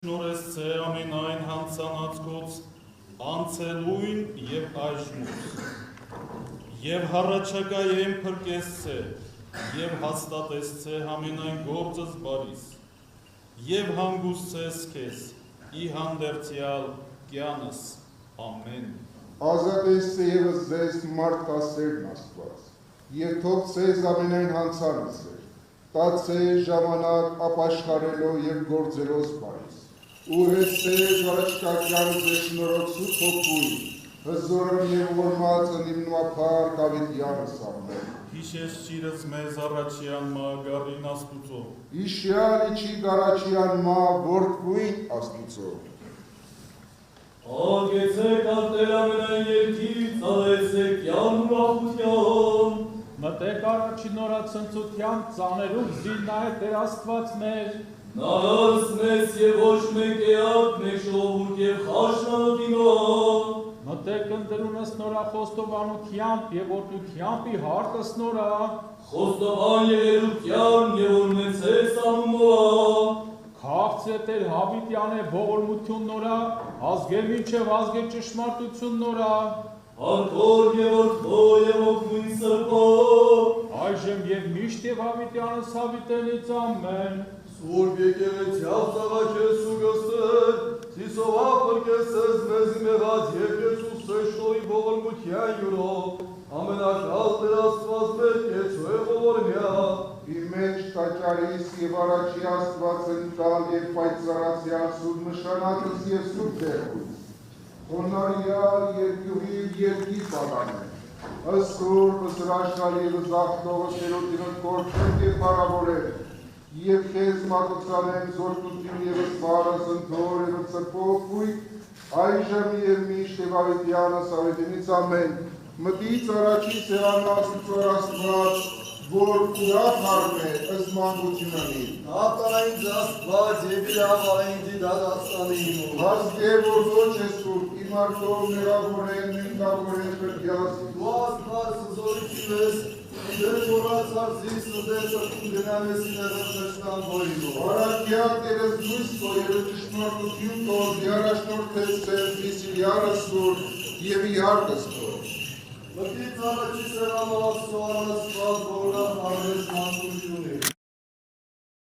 Շնորհեսցե ամենայն հանցանացկոց, անցելույն և այժմուց, և հառաչակայեն փրկեսցե, և հաստատեսցե ամենայն գործս բարիս, և հանգուսցես քեզ, ի հանդերձյալ կյանս, ամեն։ Ազատեսցե ևս ձեզ մարդկասերն Աստված, և թող ձեզ ամենայն հանցանցեր, տացե ժամանակ ապաշխարելով և գործելով բարիս, ու հեսցեր հրաշքակյան ձեզ շնորհոցու թոքույն, հզորն և որմած ընդիմնուապար կավետյանս ամեն։ Հիշես ճիրս մեզ առաջյան մա գարին աստուծո։ Իշյալ իչի գարաչյան մա որդկույն աստուծո։ Ագեցեք արտել ամենայն երկիր, ծալեցեք յան ու աղության։ Մտեք առաջին նորացնծության ծաներում զիլ նայեք Տեր Աստված մեր։ Նա հասնես և ոչ մեկ էակ, մեկ ժողովուրդ և խաշնանոթինո։ Մտեք ընտրունս նորախոստովանությամբ և օրդությամբ ի հարտս նորա։ Խոստովան և երության և օրմեցես անումով։ Քաղցե Տեր Հավիտյան է ողորմություն նորա, ազգեր մինչև ազգեր ճշմարտություն նորա։ Արկոր և որդվո և ոգմույն սրբով։ Այժմ և միշտ և Հավիտյանս հավիտենից ամեն։ Սուրբ եկեղեցյալ ծաղաչես ու գստեր, սիսովավ պրկեսես մեզի մեղած եկեցուս սեշտոյի ողորմության յուրով, ամենակալ Տեր Աստված մեր կեցու է ողորմյա։ Իր մեջ տաճարիս և առաջի Աստված ընկալ և պայծառացյալ սուրբ նշանակս և սուրբ դեղույց, հոնարյալ երկյուղիվ երկիր բանան է, ըսուրբ ըսրաշալ և զաղթողը Տերոտինը կորքեն և հարավորել, և քեզ մատուցանեմ զորքություն և սպարս ընթոր և ծրպով կույտ, այժմ և միշտ և ավետյանս ավետինից ամեն, մտից առաջի սեղան Աստծո Աստված, որ ուրախ արմե ըստ մանկությունանի։ Ապարայինց Աստված և իրավ արայինցի դադաստանին։ Հասկեր, որ ոչ է սուրբ, իր մարդով մեղավորեն, նույնկավորեն պրկյաս։ Դու Աստված զորություն ես, դեր որած արծիս ուդես ըրտում գնամեսին եղել նշնան բոյնով։ Արակյալ Տերս լույս քո և ճշմարտություն թող երաշնորհ քեզ Իսիլ ярասուր և իհարկս քո։ Մտից առաջի սեղանով Աստծո Աստված, որ ուրախ արվես մանկությունից։